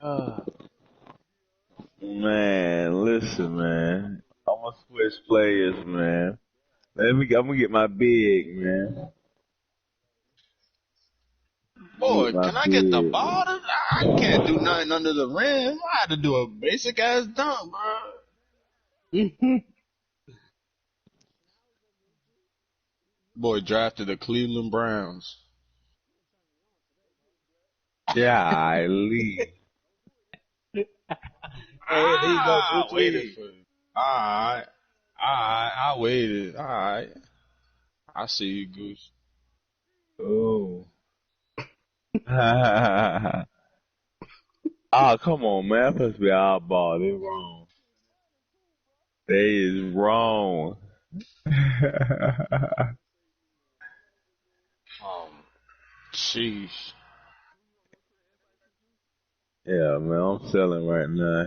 uh, Man, listen, man. I'm gonna switch players, man. I'm gonna get my big, man. Get Boy, my can I get the big. ball? I can't do nothing under the rim. I had to do a basic ass dunk, bro. Boy drafted the Cleveland Browns. Golly. hey, there you go, I waited Gucci. for it. Alright. Alright. I waited. Alright. I see you, Goose. Oh. Oh, come on, man. That's supposed to be our ball. They wrong. They is wrong. Sheesh. Yeah, man. I'm selling right now.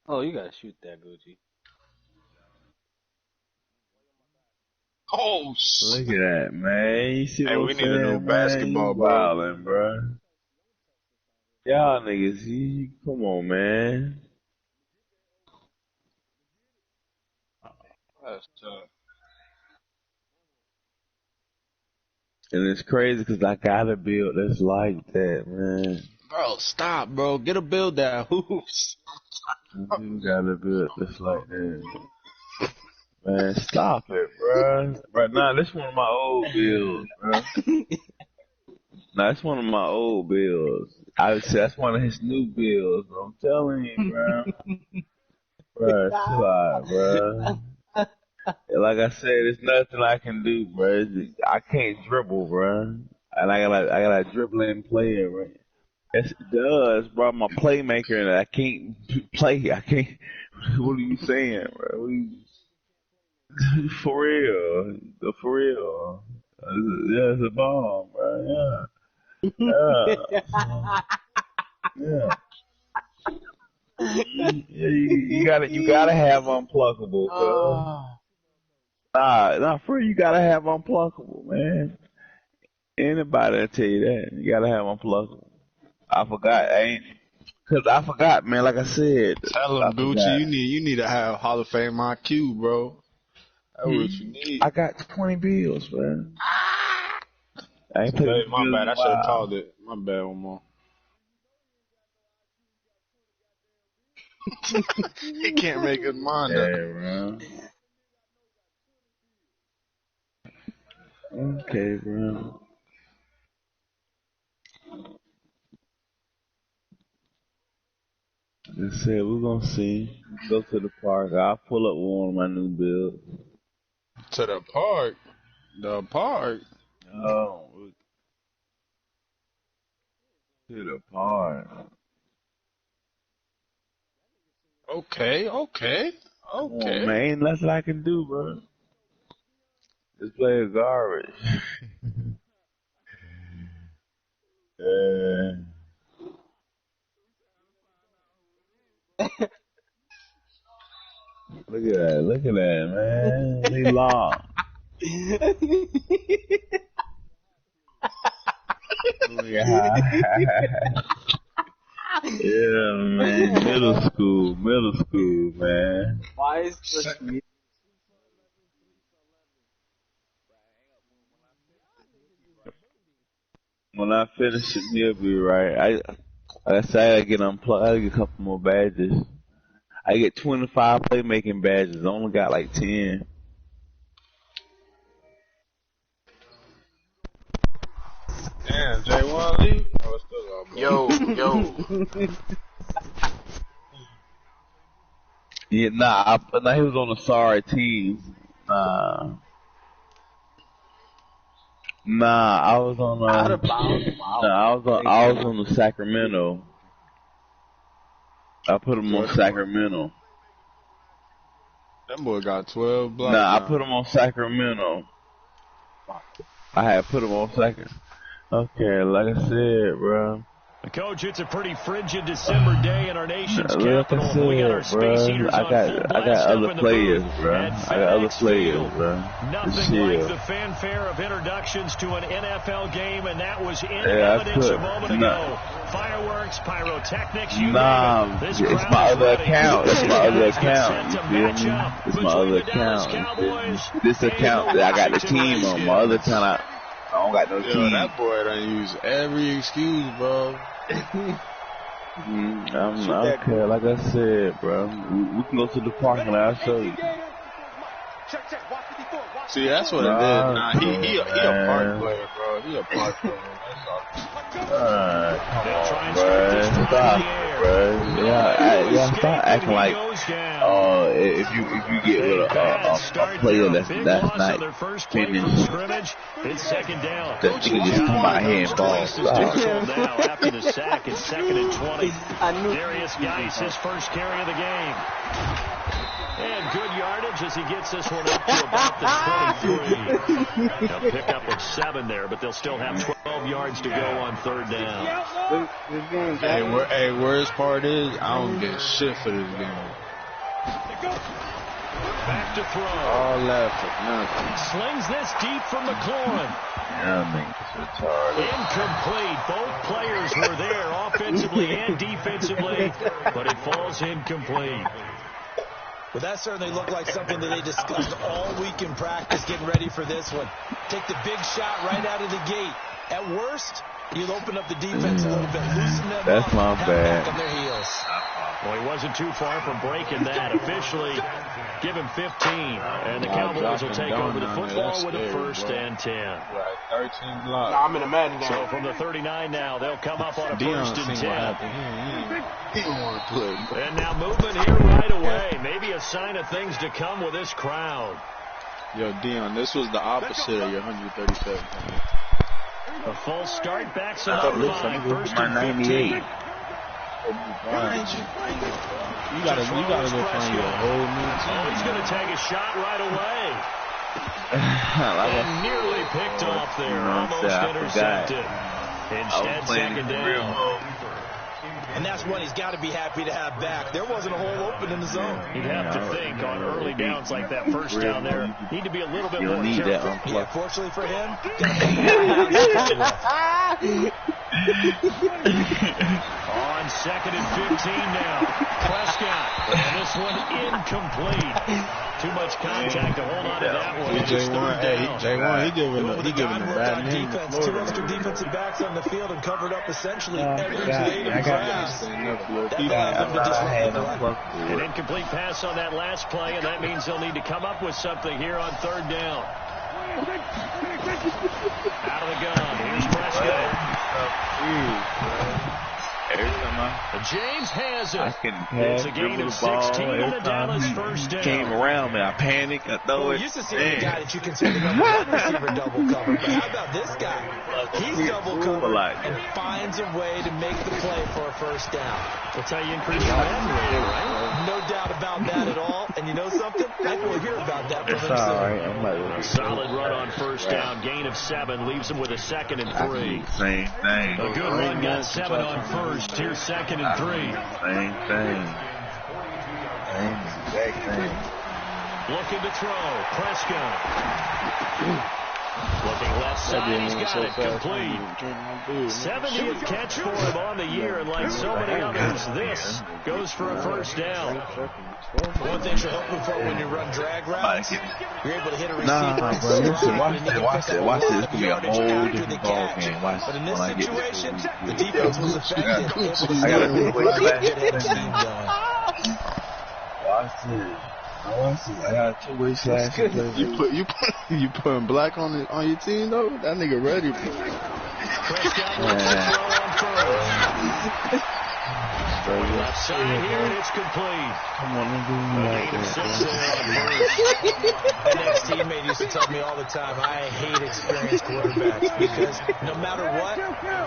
Oh, you gotta shoot that, Gucci. Oh, Look at that, man. You see hey, what we I'm need a new saying, man? basketball, You bro. wildin', bro. Y'all niggas, come on, man. That's tough. And it's crazy 'cause I got a build that's like that, man. Bro, stop, bro. Get a build that hoops. You got a build that's like that. Man, stop it, bro. Right now, this one of my old builds, bro. Nah, that's one of my old builds. I would say that's one of his new builds. Bro. I'm telling you, bro. Bro, chill out, bro. Like I said, there's nothing I can do, bro. I can't dribble, bro. And I got a dribbling player, right? It does, bro. I'm a playmaker, and I can't play. I can't. What are you saying, bro? For real, for real. Yeah, it's a bomb, bro. Yeah, yeah. You gotta have unpluckable, cuz. Oh, Nah, for real, you gotta have unpluckable, man. Anybody will tell you that. You gotta have unpluckable. I forgot, cause I forgot, man. Like I said, Tell I him, Gucci, forgot. you need to have Hall of Fame IQ, bro. That's what you need. I got 20 bills, man. I ain't played Hey, with my bills in bad. a I should have while. called it. My bad, one more. He can't make his mind up. Yeah, bro. Okay, bro. Just said we're gonna see. Go to the park. I'll pull up one of my new builds. To the park. The park. Oh, to the park. Okay, okay, Come on, okay. man. Ain't nothing I can do, bro. This play is garbage. Yeah. Look at that. Look at that, man. They lost. Yeah. Yeah, man. Middle school, man. why is such music? When I finish it, he'll be right. Like I said, I get unplugged. I get a couple more badges. I get 25 playmaking badges. I only got like 10. Damn, Jay wanna leave? Oh, it's still up, bro. Yo. Yeah, nah, he was on the sorry team. Nah, I was on Out of bounds. Wow. I was on the Sacramento. I put him on Sacramento. That boy got 12 blocks Nah, I now. put him on Sacramento. I had put him on second. Okay, like I said, bro. Coach, it's a pretty frigid December day in our nation's Like capital. I said, We got our space bro, heaters I on full got blast up other in the players, booth bro. at I got other FedEx players, Field. bro. Nothing like the fanfare of introductions to an NFL game, and that was in evidence a moment ago. Fireworks, pyrotechnics, you name it. This it's my other account. It's my other account. You feel me? It's my other account. This account that I got the team on. My other account, I don't got no team. That boy done use every excuse, bro. I don't care. Like I said, bro, we can go to the park and I'll show you. See, that's what it is. Nah, he a park player, bro. He a park player. Come on, bro. Stop, bro. Yeah, stop acting like if you get with a player that's not finished, it's second down. that you can just come out here and ball. Now after the sack, it's 2nd and 20. Darius Geis, his first carry of the game. And good yardage as he gets this one up to about the 23. A pickup of 7 there, but they'll still have 12 yards to go on 3rd down. Hey, worst part is, I don't get shit for this game. Back to throw. All left for nothing. Slings this deep from McLaurin. Incomplete. Both players were there offensively and defensively, but it falls incomplete. Well, that certainly looked like something that they discussed all week in practice getting ready for this one. Take the big shot right out of the gate. At worst, you'll open up the defense a little bit, loosen them That's up, my bad. back on their heels. Well, he wasn't too far from breaking that. Officially, give him 15. And the Cowboys will take over the football with a 1st and 10. Right, 13 blocks. Nah, I'm in a Madden game. So from the 39 now, they'll come up on a Deon 1st and 10. He don't want to play. And now movement here right away. Maybe a sign of things to come with this crowd. Yo, Deon, this was the opposite of your 137. A false start backs him up 5. 1st and 15. You gotta go find your whole new team. Oh, he's going to take a shot right away. And nearly picked off there. Almost intercepted. Instead, 2nd down. And that's one he's got to be happy to have back. There wasn't a hole open in the zone. You'd have to think on early downs like that 1st down there, need to be a little bit more careful. Yeah, fortunately for him, on 2nd and 15 now. Prescott. And this one incomplete. Too much contact to hold on to that one. J1, he giving a bad name. Defense, 2 extra defensive backs on the field and covered up essentially every blade of grass. An incomplete pass on that last play, and that means they'll need to come up with something here on 3rd down. Out of the gun. Here's Prescott. James has it. It's a gain of 16 and a Dallas 1st down. Came around me. I panicked. I throw it. You used to see the guy that you consider the wide receiver double cover. But how about this guy? He's double covered and finds a way to make the play for a 1st down. That's how you increase your win rate, right? No doubt about that at all. And you know something? I will hear about that from him soon. Right. Solid run on 1st down. Gain of 7 leaves him with a 2nd and 3. Same thing. A good run got 7 on 1st. Here's 2nd and 3. Same thing. Same exact thing. Looking to throw. Prescott. Looking left side. He's got it complete. 70th catch for him on the year, and like so many others, this goes for a 1st down. One thing you're hoping for when you run drag routes, you're able to hit a receiver. Nah, bro, listen, watch this. Watch this. It's going to be a whole different ball game. Watch But in this when I get situation, this. the defense was effective. I got to do it. Watch this. I got a 2-way slash. You putting black on your team though? That nigga ready. Left side here, and it's complete. Come on, don't do me like that. My next teammate used to tell me all the time, I hate experienced quarterbacks because no matter what,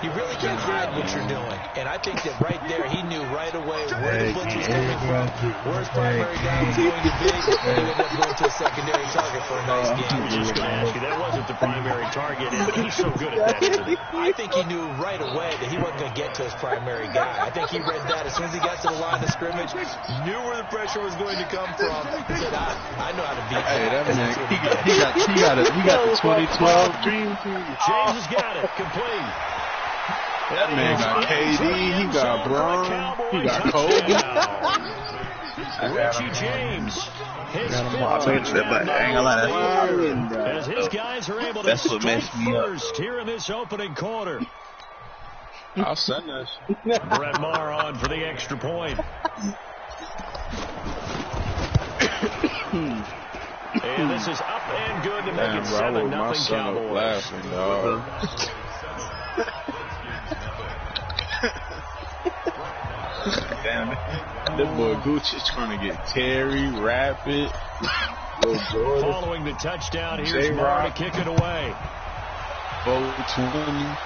you really can't hide what you're doing. And I think that right there, he knew right away where the blitz was coming from, where his primary guy was going to be, and he ended up going to a secondary target for a nice game. I was just going to ask you, that wasn't the primary target, and he's so good at that, isn't he? I think he knew right away that he wasn't going to get to his primary guy. I think he read that as soon as he got to the line of scrimmage, knew where the pressure was going to come from. He said, I know how to beat Hey, that. that man, he got the 2012 Dream Team. James has got it. Complete. That man got KD, he got Braun, he got Kobe. Richie James. His I ain't gonna lie, as his guys are able to that's what strike messed me up. first here in this opening quarter. I'll send that shit. Brett Maher on for the extra point. And this is up and good to make Damn, it bro, I woke 7-0 my son up Cowboys. laughing, dog. Damn, that boy Gucci's trying to get Terry, Rapid, Lil Jordan, Following the touchdown, here's J-Rock. Maher to kick it away. Bo 20.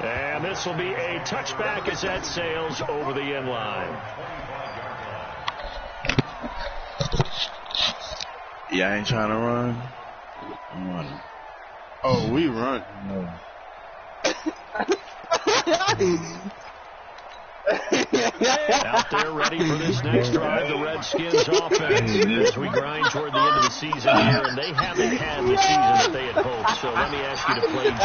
And this will be a touchback as that sails over the end line. Yeah, I ain't trying to run. I'm running. Oh, we run. No. Out there ready for this next drive, the Redskins offense as we grind toward the end of the season here, and they haven't had the season that they had hoped. So let me ask you to play G.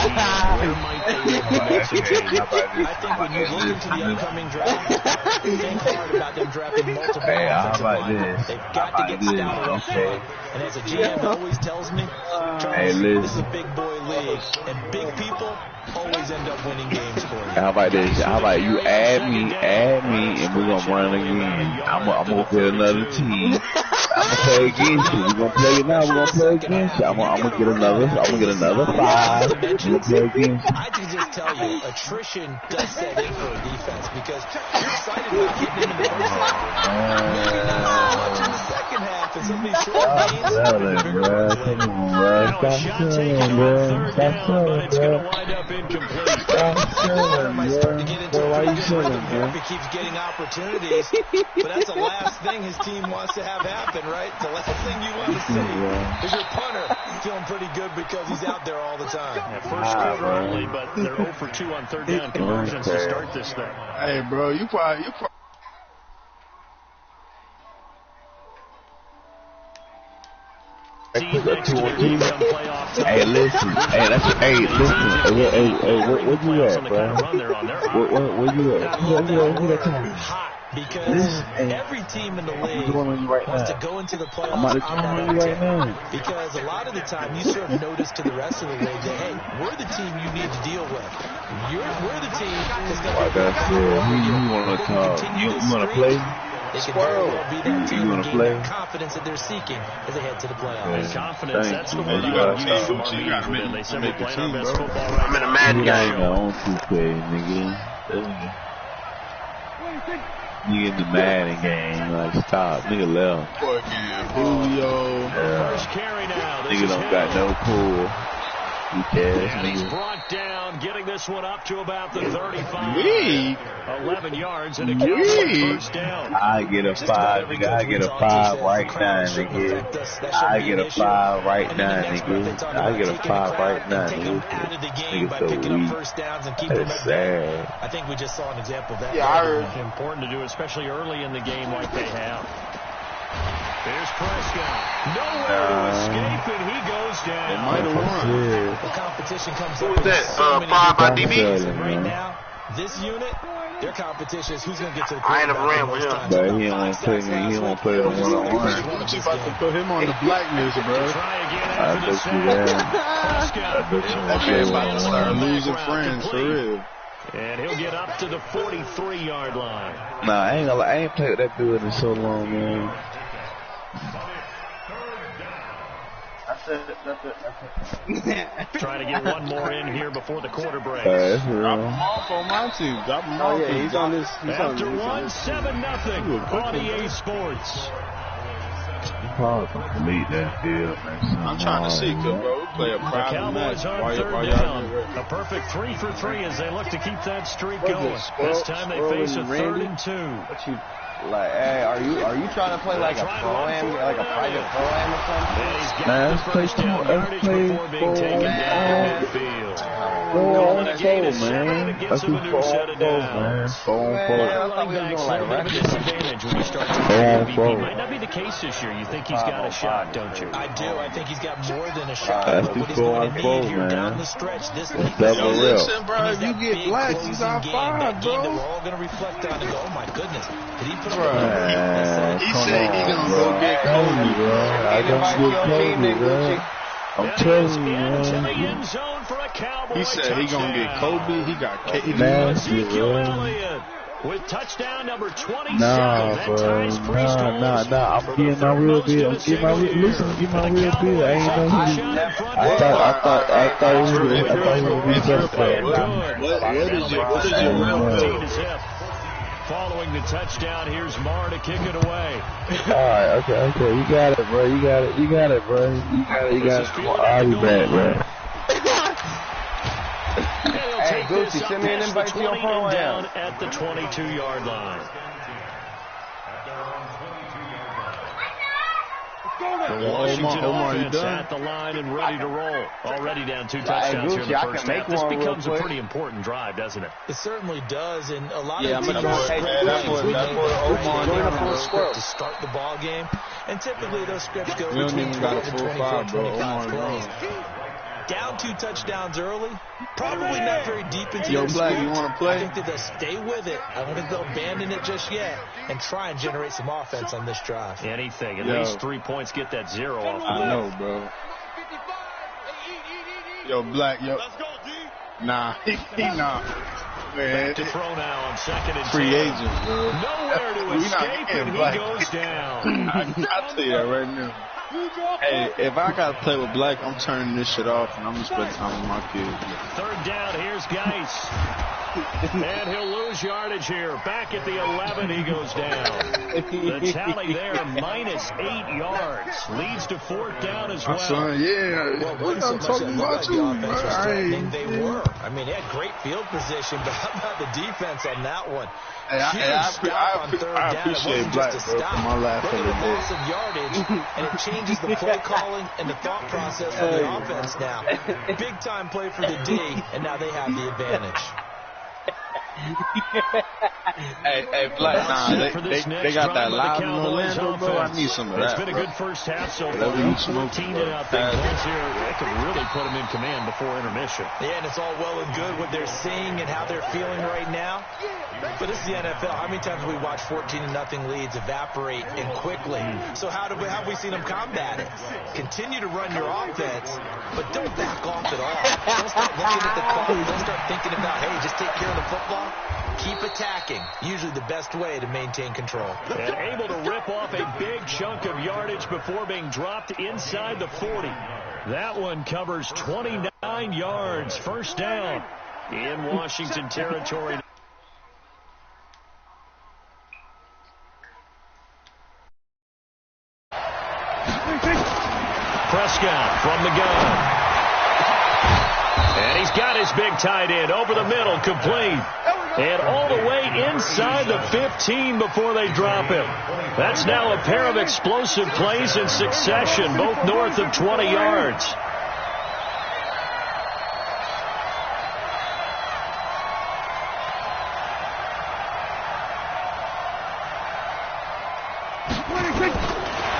Where might they look to make some changes? I think when you look into the upcoming draft, think hard about them drafting multiple offensive linemen. They've got to get stouter up front. And as a GM always tells me, Charles, this is a big boy league, and big people always end up winning games for you. How about this? How about you add me, and we're gonna run again. I'm gonna get another team. I'm gonna play against you. We're gonna play it now. We're gonna play against you. I'm gonna get another 5. We're gonna play against you. I can just tell you, attrition does set in for a defense because you're excited about getting in the first half. Maybe not so much in the second half, and some of these short games are bigger ones later. Come on, bro. Stop selling, bro. Stop selling, It's going to bro. wind up incomplete. Stop selling, Might start to get into bro. Why a you good selling, rhythm here bro? if he keeps getting opportunities. But that's the last thing his team wants to have happen, right? The last thing you want to see is your punter feeling pretty good because he's out there all the time. Yeah, first quarter only, but they're 0 for 2 on third down conversions to start this thing. Hey, bro, you probably. Hey, listen. Hey, listen. Hey, where you at, bro? Where you at? Hot because every team in the league wants to go into the playoffs. I'm about to join you right now. Because a lot of the time you sort of notice to the rest of the league that, hey, we're the team you need to deal with. We're the team that's going to Like I said, you want to talk? You want to play? They can very well be that team You and want to gain play? that confidence that they're seeking as they head to the playoffs. Confidence, that's the word You I gotta would use talk, from our you gotta meetings, man. They said we're make the playing our team, best bro. football right now. Madden You game. ain't on 2K, nigga. You in the Madden game, like stop, nigga left. Fucking Julio. First carry now. This Nigga is don't got Hill. no pull. You cash, And he's nigga. brought down, getting this one up to about the 35. We. 11 yards and a Cowboy first down. I get a 5, nigga. I get a 5 right now, nigga. I get a 5 right now, nigga. I get a 5 right now, nigga. Out of the game by Nigga so picking up weak. first downs and keeping them That's at bay. sad. I think we just saw an example of that. Yeah, I heard. It's important to do, especially early in the game like they have. There's Prescott. Nowhere to escape, and he goes down. They might have won. Yeah. The competition comes Who up was in that? so many 5 by different DB? ways. And right now, this unit, their competition is who's going to get to the I ain't never quarterback ran with most him. times. But he don't want to play me. He don't want to play the one-on-one. Gucci about to put him on the blacklist, bro. Try again I after the bet you sack. that. Prescott. That man about to start losing friends, for real. And he'll get up to the 43-yard line. Nah, I ain't gonna lie. I ain't played with that dude in so long, man. Trying to get one more in here before the quarter break. That's Drop real. him off on my team. Drop him Oh off. yeah, he's on this. After one, 7-0 on EA Sports. Probably gonna delete that field, man. I'm trying to see, cause bro, we play a The private Cowboys match. on third down. A perfect 3 for 3 as they look to keep that streak going. This time they face a 3rd and 2. What you like? Hey, are you trying to play like a pro-am, like a private pro-am or something? And he's got Man, the let's play first down let's yardage play before being taken down at midfield. Four The on gain four, is 7, man. and it gives Let's him do a new 4 set on of 4, man. downs. 4 on 4. I thought we was Running backs doing like a little bit of a records. disadvantage when you start to Oh, play MVP. bro. Might not be the case this year. You think he's got a shot, don't you? I do. I think he's got more than a shot. Let's But do what he's 4 going on to 4, need here man. down the stretch this Let's week. double Yo, real. listen, bro, if you get black, you got That 5, game that bro. we're all going to reflect on and go, oh my goodness, did he put up Bro. a Man, He come said he on, gonna bro. go get Kobe, bro. I gonna get Kobe, bro. I'm telling you, Into the man. end zone for a Cowboy He said he gonna get touchdown. Kobe. He got KD. Nasty, Ezekiel bro. Elliott with touchdown number 27. Nah, That bro. ties Priestholz Nah. for I'm the getting my third real most deal. in I'm a getting my single real. year. Listen, get my The real deal. I Cowboys ain't take know a who. shot in front I of thought he was Real I thought he was quick, suspect. what is your real 14 deal? to zip. Following the touchdown, here's Marr to kick it away. Alright, okay. You got it, bro. You got it, bro. You got it. Come on, I'll be back, bro. And he'll Hey, take this Gucci, up send me an past the invite to your 20 and program. down at the 22-yard line. The Washington Omar, you offense done? at the line and ready to roll. Already down 2 Hey, touchdowns here in Gucci, the I first can make half. This one real becomes a quick. pretty important drive, doesn't it? It certainly does, and a lot Yeah, of I'm teams gonna are hey, great that's plays. what- We that's know what that, Omar right? doing They have now, a bro. script to start the ball game, and typically those scripts go We don't between even got a 12 and full 24, 5, bro. 25 Omar plays. Down 2 touchdowns early, probably not very deep into Yo, their Black, script. you wanna play? I think that they'll stay with it. I don't think they'll abandon it just yet and try and generate some offense on this drive. Anything. At Yo. least 3 points. Get that 0 off the I board. know, bro. Yo, Black, yo. Nah, nah. Man, To throw now on 2nd and 10. free agent, bro. Nowhere to We not escape, getting and he Black. goes down. I'll tell you that right now. Hey, if I gotta play with Black, I'm turning this shit off and I'm gonna spend time with my kids. 3rd down, here's Geis. And he'll lose yardage here. Back at the 11, he goes down. The tally there, minus 8 yards. Leads to 4th down as My well. son, yeah. Well, it wasn't I'm so much talking that looked about like you, the offense was man. threatening. They were. I mean, they had great field position, but how about the defense on that one? Hey, Huge stop on 3rd I down. It appreciate wasn't Black, just a bro, stop. for my laugh Look of at the the day. loss of yardage, and it changes the play calling and the thought process of the offense now. Big time play for the D, and now they have the advantage. Hey, Black, nah, they got that loud in Orlando, bro. I need some of It's that. been a good first half so far. Whatever you smoke, 14 bro. to nothing. Points here. That could really put them in command before intermission. Yeah, and it's all well and good what they're seeing and how they're feeling right now. But this is the NFL. How many times have we watched 14-0 leads evaporate and quickly? So how have we seen them combat it? Continue to run your offense, but don't back off at all. Don't start looking at the clock. Don't start thinking about, hey, just take care of the football. Keep attacking. Usually the best way to maintain control. And able to rip off a big chunk of yardage before being dropped inside the 40. That one covers 29 yards. 1st down in Washington territory. Prescott from the gun. And he's got his big tight end over the middle, complete. And all the way inside the 15 before they drop him. That's now a pair of explosive plays in succession, both north of 20 yards.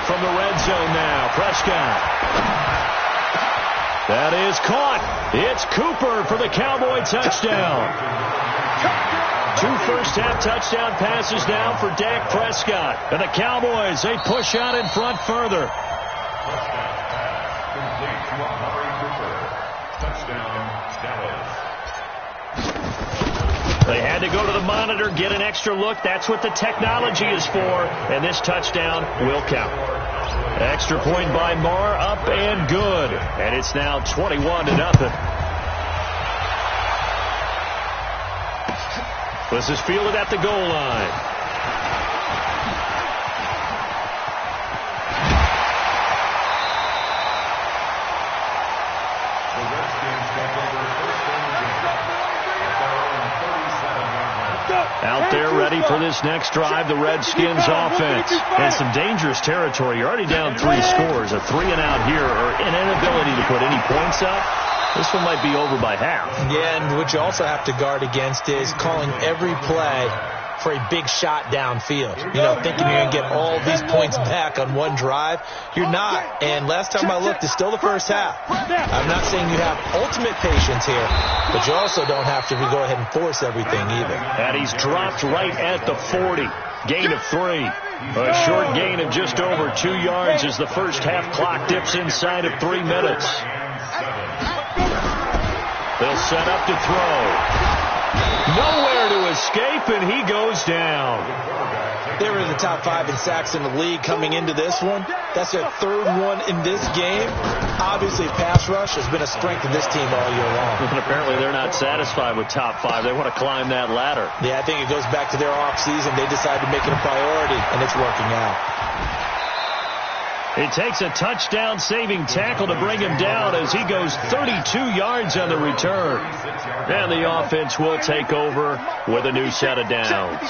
From the red zone now, Prescott. That is caught. It's Cooper for the Cowboy touchdown. 2 first-half touchdown passes now for Dak Prescott. And the Cowboys, they push out in front further. They had to go to the monitor, get an extra look. That's what the technology is for. And this touchdown will count. Extra point by Marr, up and good. And it's now 21-0. This is fielded at the goal line. Out there ready for this next drive, the Redskins offense. And some dangerous territory. You're already down 3 scores. A 3-and-out here, or an inability to put any points up. This one might be over by half. Yeah, and what you also have to guard against is calling every play for a big shot downfield. You know, thinking you're going to get all these points back on one drive. You're not. And last time I looked, it's still the first half. I'm not saying you have ultimate patience here, but you also don't have to go ahead and force everything either. And he's dropped right at the 40. Gain of 3. A short gain of just over 2 yards as the first half clock dips inside of 3 minutes. They'll set up to throw. Nowhere to escape, and he goes down. They were in the top 5 in sacks in the league coming into this one. That's their 3rd one in this game. Obviously, pass rush has been a strength of this team all year long. And apparently, they're not satisfied with top 5. They want to climb that ladder. Yeah, I think it goes back to their offseason. They decided to make it a priority, and it's working out. It takes a touchdown-saving tackle to bring him down as he goes 32 yards on the return. And the offense will take over with a new set of downs.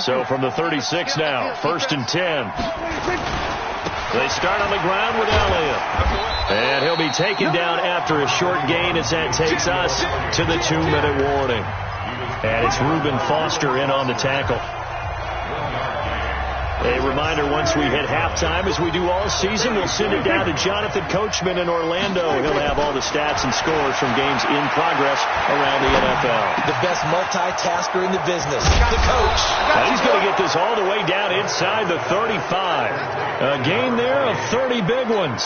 So from the 36 now, 1st and 10. They start on the ground with Elliott. And he'll be taken down after a short gain as that takes us to the 2-minute warning. And it's Reuben Foster in on the tackle. A reminder, once we hit halftime, as we do all season, we'll send it down to Jonathan Coachman in Orlando. He'll have all the stats and scores from games in progress around the NFL. The best multitasker in the business, the coach. Now he's going to get this all the way down inside the 35. A gain there of 30 big ones.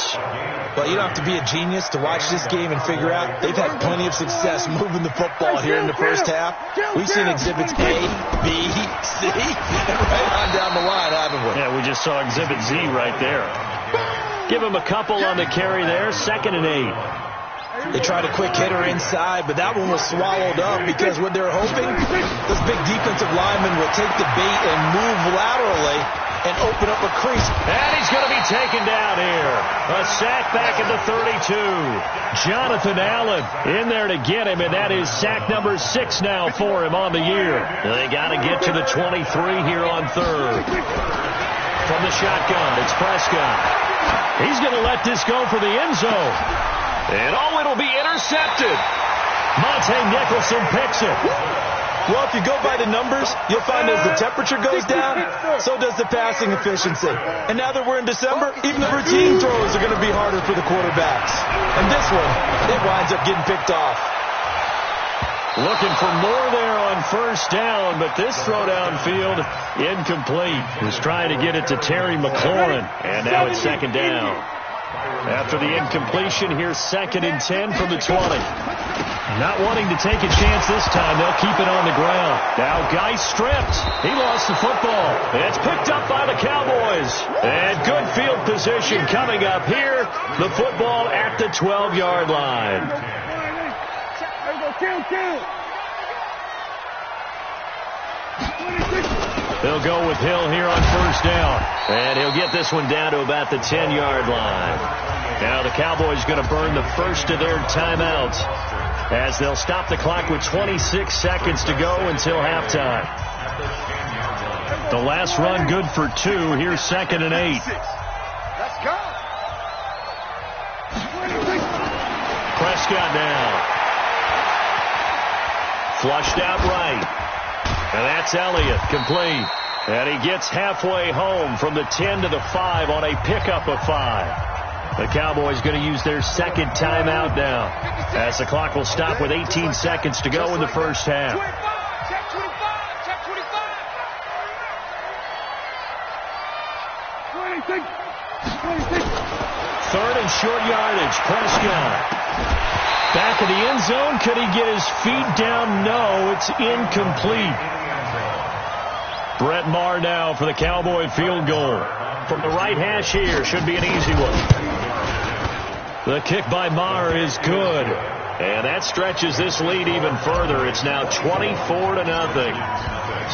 Well, you don't have to be a genius to watch this game and figure out they've had plenty of success moving the football here in the first half. We've seen exhibits A, B, C, and right on down the line, haven't we? Yeah, we just saw exhibit Z right there. Give him a couple on the carry there, 2nd and 8. They tried a quick hitter inside, but that one was swallowed up because what they're hoping, this big defensive lineman will take the bait and move laterally and open up a crease. And he's going to be taken down here. A sack back at the 32. Jonathan Allen in there to get him, and that is sack number 6 now for him on the year. They got to get to the 23 here on 3rd. From the shotgun, it's Prescott. He's going to let this go for the end zone. And it'll be intercepted. Monte Nicholson picks it. Well, if you go by the numbers, you'll find as the temperature goes down, so does the passing efficiency. And now that we're in December, even the routine throws are going to be harder for the quarterbacks. And this one, it winds up getting picked off. Looking for more there on 1st down, but this throw downfield incomplete. He was trying to get it to Terry McLaurin, and now it's 2nd down. After the incompletion, here's 2nd and 10 from the 20. Not wanting to take a chance this time, they'll keep it on the ground. Now Geis stripped. He lost the football. It's picked up by the Cowboys. And good field position coming up here. The football at the 12-yard line. They'll go with Hill here on 1st down. And he'll get this one down to about the 10-yard line. Now the Cowboys going to burn the first of their timeouts as they'll stop the clock with 26 seconds to go until halftime. The last run good for 2. Here's 2nd and 8. Let's go. Prescott now. Flushed out right. And that's Elliott, complete. And he gets halfway home from the 10 to the 5 on a pickup of 5. The Cowboys going to use their 2nd timeout now, as the clock will stop with 18 seconds to go in the first half. Check 25. 3rd and short yardage. Prescott. Back of the end zone. Could he get his feet down? No, it's incomplete. Brett Maher now for the Cowboy field goal. From the right hash here, should be an easy one. The kick by Maher is good. And that stretches this lead even further. It's now 24-0.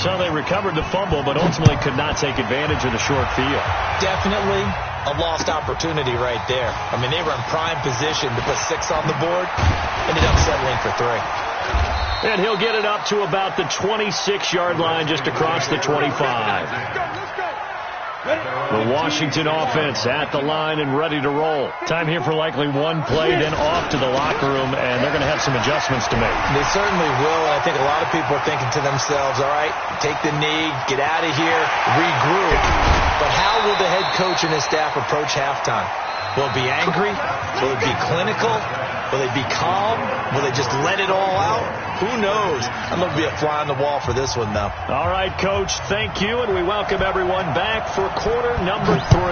So they recovered the fumble, but ultimately could not take advantage of the short field. Definitely a lost opportunity right there. I mean, they were in prime position to put 6 on the board. Ended up settling for 3. And he'll get it up to about the 26-yard line, just across the 25. The Washington offense at the line and ready to roll. Time here for likely one play, then off to the locker room, and they're going to have some adjustments to make. They certainly will. I think a lot of people are thinking to themselves, all right, take the knee, get out of here, regroup. But how will the head coach and his staff approach halftime? Will it be angry? Will it be clinical? Will they be calm? Will they just let it all out? Who knows? I'm going to be a fly on the wall for this one, though. All right, Coach, thank you, and we welcome everyone back for quarter number 3.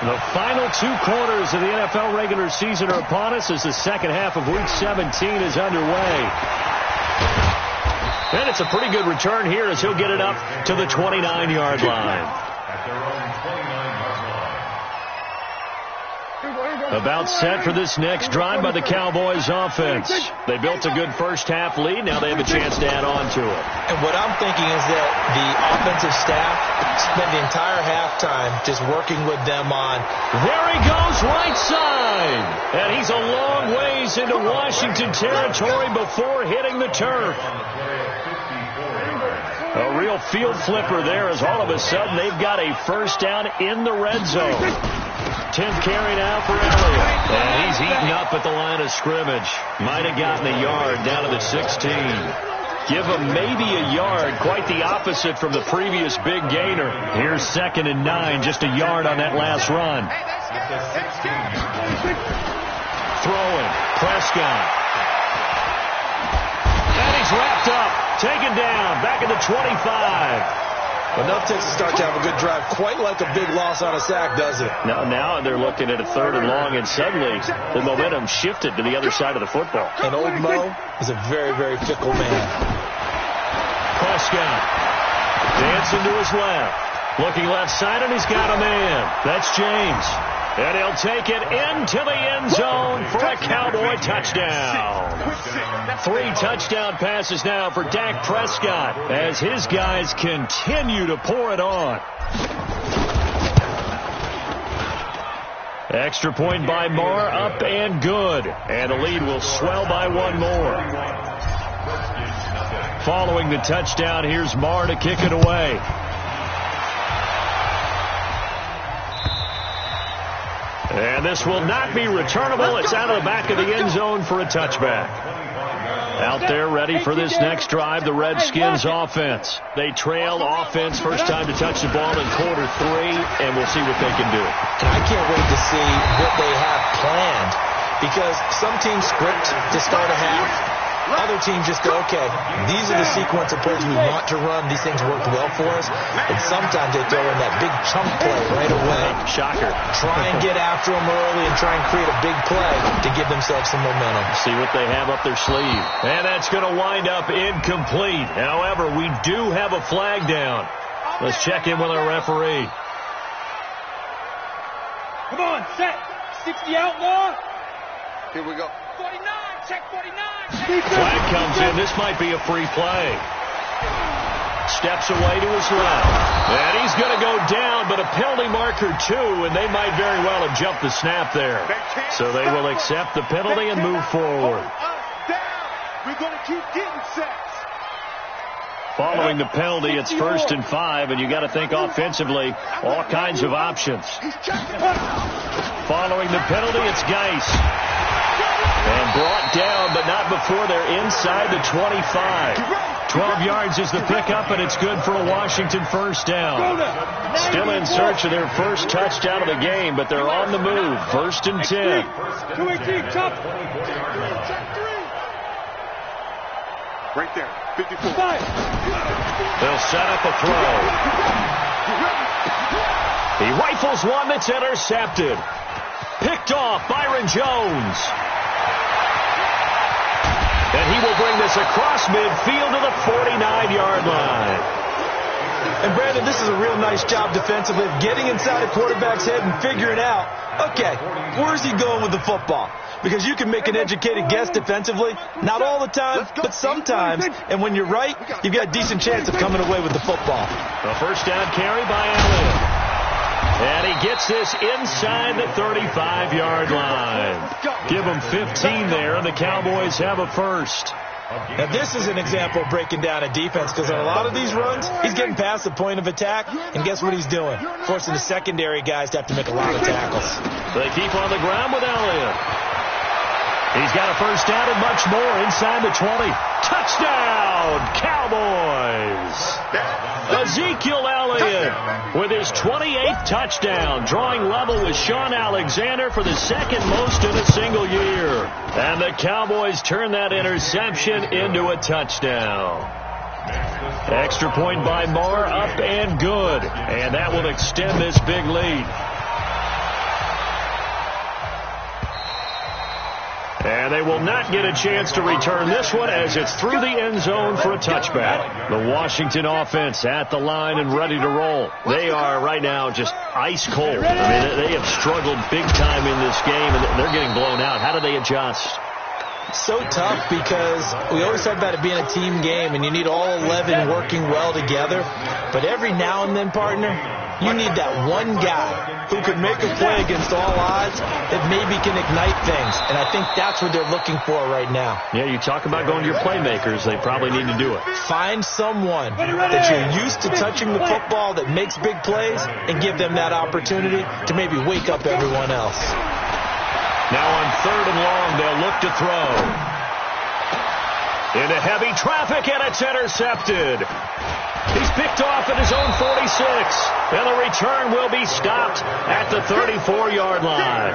The final 2 quarters of the NFL regular season are upon us as the second half of Week 17 is underway. And it's a pretty good return here as he'll get it up to the 29-yard line. About set for this next drive by the Cowboys offense. They built a good first-half lead. Now they have a chance to add on to it. And what I'm thinking is that the offensive staff spent the entire halftime just working with them on. There he goes, right side. And he's a long ways into Washington territory before hitting the turf. A real field flipper there as all of a sudden they've got a first down in the red zone. 10th carry now for Elliott. And he's eaten up at the line of scrimmage. Might have gotten a yard down to the 16. Give him maybe a yard. Quite the opposite from the previous big gainer. Here's 2nd and 9. Just a yard on that last run. Throwing. Prescott. And he's wrapped up. Taken down. Back at the 25. Enough takes to start to have a good drive, quite like a big loss on a sack, does it? Now they're looking at a 3rd and long, and suddenly the momentum shifted to the other side of the football. And old Mo is a very, very fickle man. Prescott dancing to his left. Looking left side, and he's got a man. That's James. And he'll take it into the end zone for a Cowboy touchdown. 3 touchdown passes now for Dak Prescott as his guys continue to pour it on. Extra point by Maher, up and good. And the lead will swell by 1 more. Following the touchdown, here's Maher to kick it away. And this will not be returnable. It's out of the back of the end zone for a touchback. Out there ready for this next drive, the Redskins offense. They trail offense, first time to touch the ball in quarter 3, and we'll see what they can do. And I can't wait to see what they have planned, because some teams script to start a half. Other teams just go, okay, these are the sequence of plays we want to run. These things worked well for us. And sometimes they throw in that big chunk play right away. Shocker. Try and get after them early and try and create a big play to give themselves some momentum. See what they have up their sleeve. And that's going to wind up incomplete. However, we do have a flag down. Let's check in with our referee. Come on, set. 60 out more. Here we go. 49, check 49. Flag comes in. This might be a free play. Steps away to his left. And he's going to go down, but a penalty marker too, and they might very well have jumped the snap there. So they will accept the penalty and move forward. We're going to keep getting sacks. Following the penalty, it's 1st and 5, and you got to think offensively, all kinds of options. Following the penalty, it's Geis. And brought down, but not before they're inside the 25. 12 yards is the pickup, and it's good for a Washington first down. Still in search of their first touchdown of the game, but they're on the move. 1st and 10. 218, top. Right there, 54. They'll set up a throw. He rifles one that's intercepted. Picked off Byron Jones. And he will bring this across midfield to the 49-yard line. And, Brandon, this is a real nice job defensively of getting inside a quarterback's head and figuring out, okay, where's he going with the football? Because you can make an educated guess defensively, not all the time, but sometimes. And when you're right, you've got a decent chance of coming away with the football. A first down carry by Elliott. And he gets this inside the 35-yard line. Give him 15 there, and the Cowboys have a first. Now, this is an example of breaking down a defense, because on a lot of these runs, he's getting past the point of attack, and guess what he's doing? Forcing the secondary guys to have to make a lot of tackles. They keep on the ground with Elliott. He's got a first down and much more inside the 20. Touchdown, Cowboys! Ezekiel Elliott with his 28th touchdown, drawing level with Sean Alexander for the second most in a single year. And the Cowboys turn that interception into a touchdown. Extra point by Moore, up and good. And that will extend this big lead. And they will not get a chance to return this one as it's through the end zone for a touchback. The Washington offense at the line and ready to roll. They are right now just ice cold. I mean, they have struggled big time in this game, and they're getting blown out. How do they adjust? So tough, because we always talk about it being a team game, and you need all 11 working well together. But every now and then, partner, you need that one guy who can make a play against all odds that maybe can ignite things. And I think that's what they're looking for right now. Yeah, you talk about going to your playmakers. They probably need to do it. Find someone that you're used to touching the football that makes big plays and give them that opportunity to maybe wake up everyone else. Now on third and long, they'll look to throw. Into heavy traffic, and it's intercepted. He's picked off at his own 46, and the return will be stopped at the 34-yard line.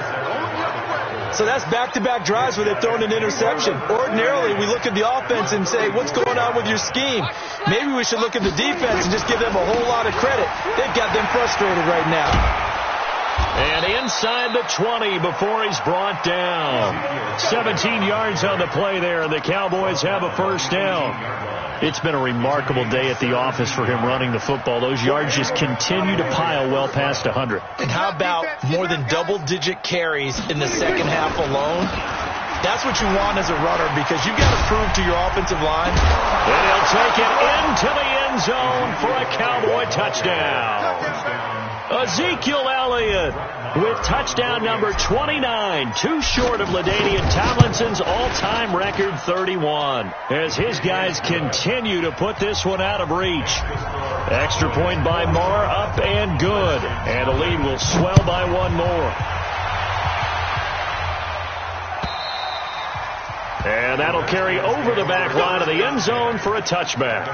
So that's back-to-back drives where they've thrown an interception. Ordinarily, we look at the offense and say, what's going on with your scheme? Maybe we should look at the defense and just give them a whole lot of credit. They've got them frustrated right now. And inside the 20 before he's brought down. 17 yards on the play there, and the Cowboys have a first down. It's been a remarkable day at the office for him running the football. Those yards just continue to pile well past 100. And how about more than double-digit carries in the second half alone? That's what you want as a runner, because you've got to prove to your offensive line. And he'll take it into the end zone for a Cowboy touchdown. Ezekiel Elliott with touchdown number 29, too short of LaDainian Tomlinson's all-time record 31, as his guys continue to put this one out of reach. Extra point by Moore, up and good, and the lead will swell by one more. And that'll carry over the back line of the end zone for a touchback.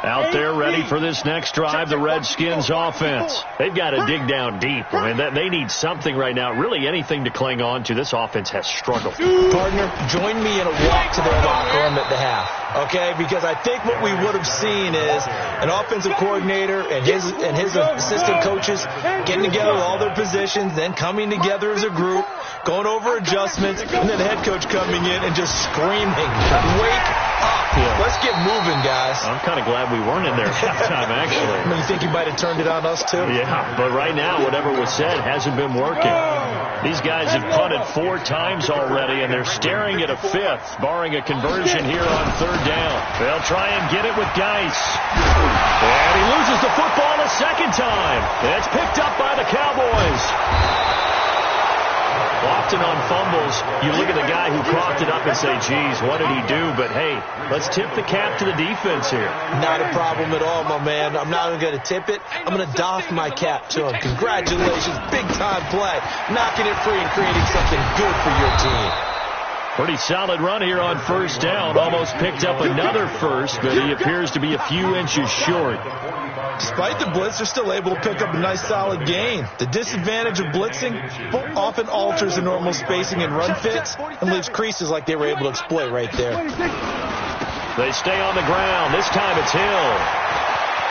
Out there ready for this next drive, the Redskins offense. They've got to dig down deep. I mean, they need something right now, really anything to cling on to. This offense has struggled. Partner, join me in a walk to their locker room at the half, okay? Because I think what we would have seen is an offensive coordinator and his assistant coaches getting together with all their positions, then coming together as a group, going over adjustments, and then the head coach coming in and just screaming, wake up. Yeah. Let's get moving, guys. I'm kind of glad we weren't in there at halftime, actually. I mean, you think he might have turned it on us, too? Yeah, but right now, whatever was said hasn't been working. These guys have punted 4 times already, and they're staring at a 5th, barring a conversion here on third down. They'll try and get it with Geis. And he loses the football a second time. And it's picked up by the Cowboys. Often on fumbles, you look at the guy who coughed it up and say, geez, what did he do? But, hey, let's tip the cap to the defense here. Not a problem at all, my man. I'm not even going to tip it. I'm going to doff my cap to him. Congratulations. Big-time play. Knocking it free and creating something good for your team. Pretty solid run here on first down. Almost picked up another first, but he appears to be a few inches short. Despite the blitz, they're still able to pick up a nice solid gain. The disadvantage of blitzing often alters the normal spacing and run fits and leaves creases like they were able to exploit right there. They stay on the ground. This time it's Hill.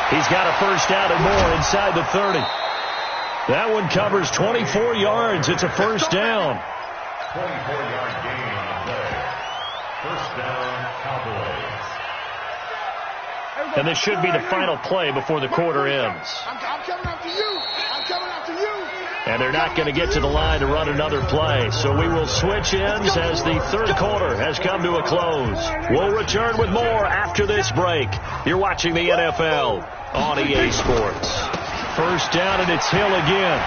He's got a first down and more inside the 30. That one covers 24 yards. It's a first down. 24-yard gain on the play. First down, Cowboys. And this should be the final play before the quarter ends. I'm coming after you. I'm coming after you. And they're not going to get to the line to run another play. So we will switch ends as the third quarter has come to a close. We'll return with more after this break. You're watching the NFL on EA Sports. First down, and it's Hill again.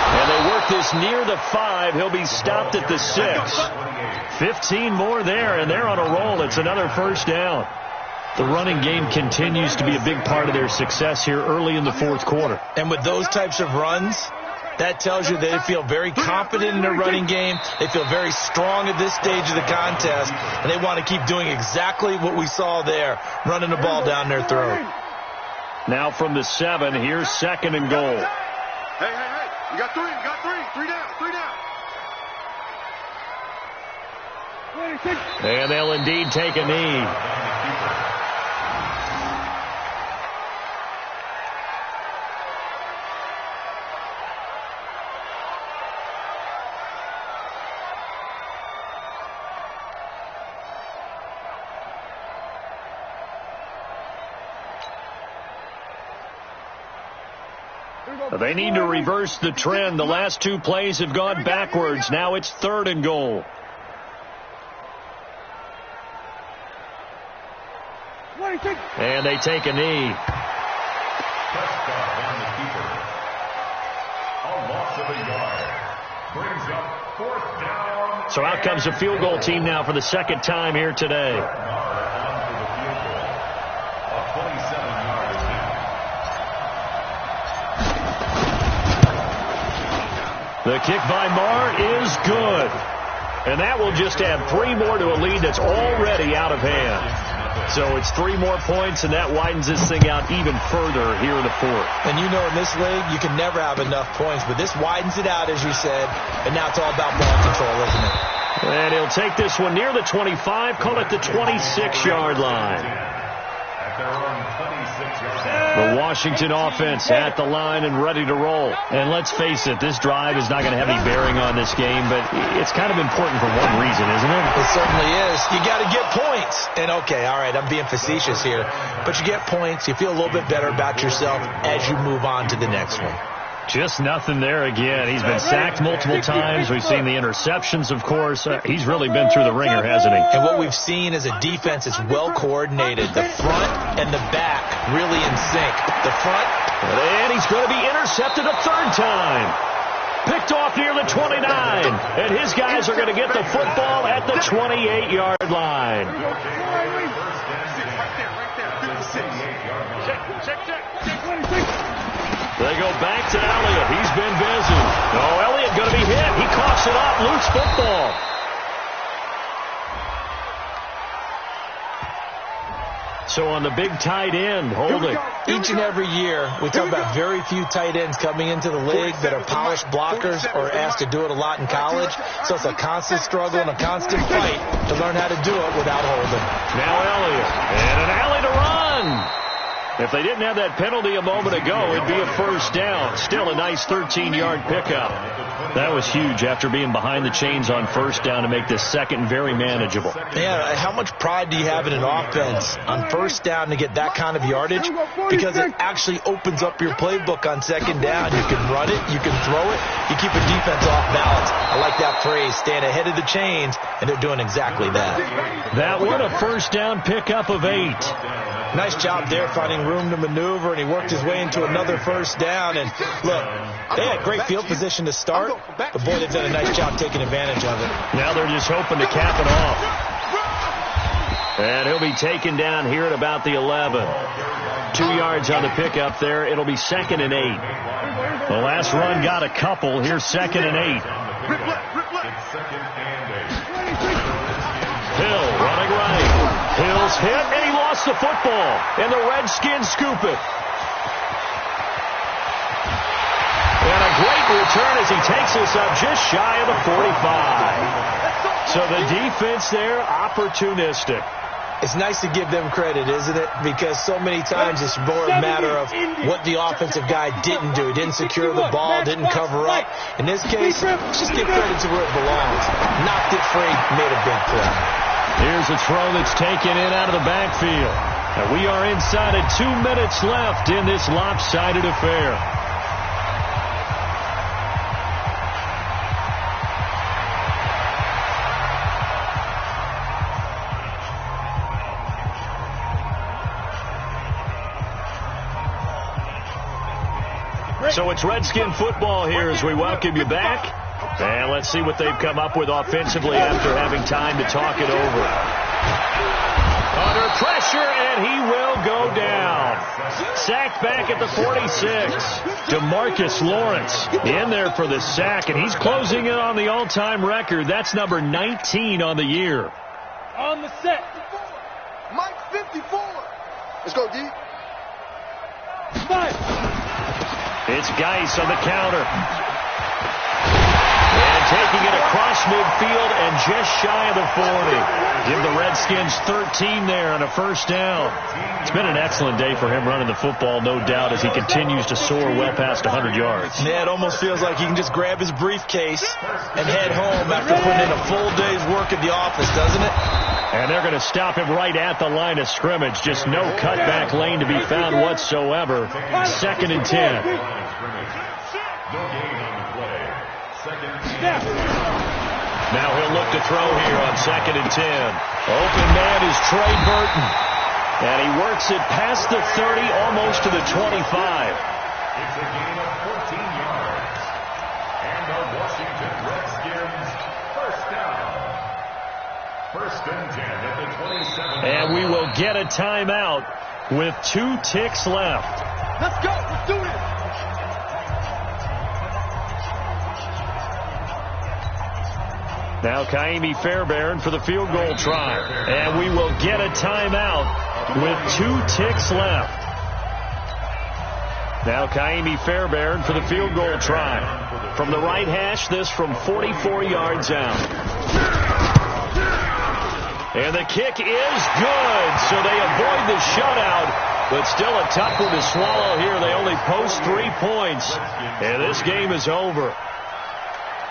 And they work this near the 5. He'll be stopped at the 6. 15 more there, and they're on a roll. It's another first down. The running game continues to be a big part of their success here early in the fourth quarter. And with those types of runs, that tells you they feel very confident in their running game. They feel very strong at this stage of the contest, and they want to keep doing exactly what we saw there, running the ball down their throat. Now from the 7, here's second and goal. Hey. You got 3. You got 3. 3 down. 3 down. And they'll indeed take a knee. They need to reverse the trend. The last 2 plays have gone backwards. Now it's third and goal. And they take a knee. So out comes the field goal team now for the second time here today. The kick by Marr is good. And that will just add 3 more to a lead that's already out of hand. So it's 3 more points, and that widens this thing out even further here in the fourth. And you know in this league, you can never have enough points, but this widens it out, as you said, and now it's all about ball control, isn't it? And he'll take this one near the 25, call it the 26-yard line. The Washington offense at the line and ready to roll. And let's face it, this drive is not going to have any bearing on this game, but it's kind of important for one reason, isn't it? It certainly is. You got to get points. And okay, all right, I'm being facetious here, but you get points, you feel a little bit better about yourself as you move on to the next one. Just nothing there again. He's been sacked multiple times. We've seen the interceptions, of course. He's really been through the ringer, hasn't he? And what we've seen is a defense that's well coordinated. The front and the back really in sync. The front. And he's going to be intercepted a third time. Picked off near the 29. And his guys are going to get the football at the 28-yard line. They go back to Elliott. He's been busy. Oh, Elliott going to be hit. He coughs it up. Loose football. So on the big tight end, holding. Each and every year, we talk about very few tight ends coming into the league that are polished blockers or asked to do it a lot in college. So it's a constant struggle and a constant fight to learn how to do it without holding. Now Elliott. And an alley to run. If they didn't have that penalty a moment ago, it'd be a first down. Still a nice 13-yard pickup. That was huge after being behind the chains on first down to make this second very manageable. Yeah, how much pride do you have in an offense on first down to get that kind of yardage? Because it actually opens up your playbook on second down. You can run it, you can throw it, you keep a defense off balance. I like that phrase, staying ahead of the chains, and they're doing exactly that. That one a first down pickup of 8. Nice job there finding room to maneuver, and he worked his way into another first down. And look, they had great field position to start, but boy, they've done a nice job taking advantage of it. Now they're just hoping to cap it off. And he'll be taken down here at about the 11. 2 yards on the pickup there. It'll be second and 8. The last run got a couple. Here's second and 8. Hill running right. Hill's hit, and he lost the football. And the Redskins scoop it. And a great return as he takes us up just shy of the 45. So the defense there, opportunistic. It's nice to give them credit, isn't it? Because so many times it's more a matter of what the offensive guy didn't do. He didn't secure the ball, didn't cover up. In this case, just give credit to where it belongs. Knocked it free, made a big play. Here's a throw that's taken in out of the backfield. And we are inside of 2 minutes left in this lopsided affair. So it's Redskin football here as we welcome you back. And let's see what they've come up with offensively after having time to talk it over. Under pressure, and he will go down. Sacked back at the 46. DeMarcus Lawrence in there for the sack, and he's closing in on the all-time record. That's number 19 on the year. On the set. Mike 54. Let's go, D. It's Geis on the counter. And taking it across midfield and just shy of the 40. Give the Redskins 13 there on a first down. It's been an excellent day for him running the football, no doubt, as he continues to soar well past 100 yards. Yeah, it almost feels like he can just grab his briefcase and head home after putting in a full day's work at the office, doesn't it? And they're going to stop him right at the line of scrimmage. Just no cutback lane to be found whatsoever. 2nd and 10. Now he'll look to throw here on 2nd and 10. Open man is Trey Burton. And he works it past the 30, almost to the 25. It's a gain of 14 yards. And the Washington Redskins first down. 1st and 10 at the 27. And we will get a timeout with 2 ticks left. Let's go. Let's do this. Now Kaimi Fairbairn for the field goal try. And we will get a timeout with 2 ticks left. Now Kaimi Fairbairn for the field goal try. From the right hash, this from 44 yards out. And the kick is good, so they avoid the shutout, but still a tough one to swallow here. They only post 3 points, and this game is over.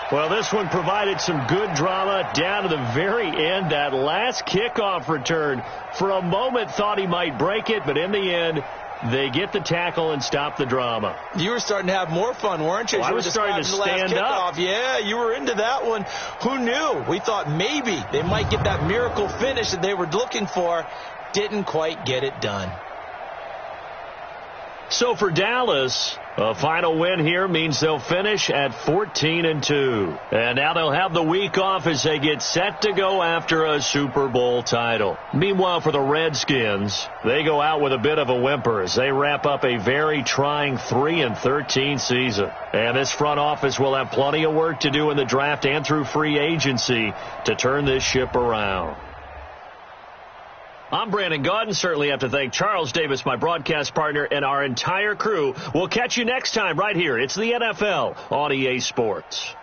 Well, this one provided some good drama down to the very end. That last kickoff return, for a moment thought he might break it, but in the end, they get the tackle and stop the drama. You were starting to have more fun, weren't you? Well, I was starting to stand up. Yeah, you were into that one. Who knew? We thought maybe they might get that miracle finish that they were looking for. Didn't quite get it done. So for Dallas, a final win here means they'll finish at 14-2. And now they'll have the week off as they get set to go after a Super Bowl title. Meanwhile, for the Redskins, they go out with a bit of a whimper as they wrap up a very trying 3-13 season. And this front office will have plenty of work to do in the draft and through free agency to turn this ship around. I'm Brandon Gaudin. Certainly have to thank Charles Davis, my broadcast partner, and our entire crew. We'll catch you next time right here. It's the NFL on EA Sports.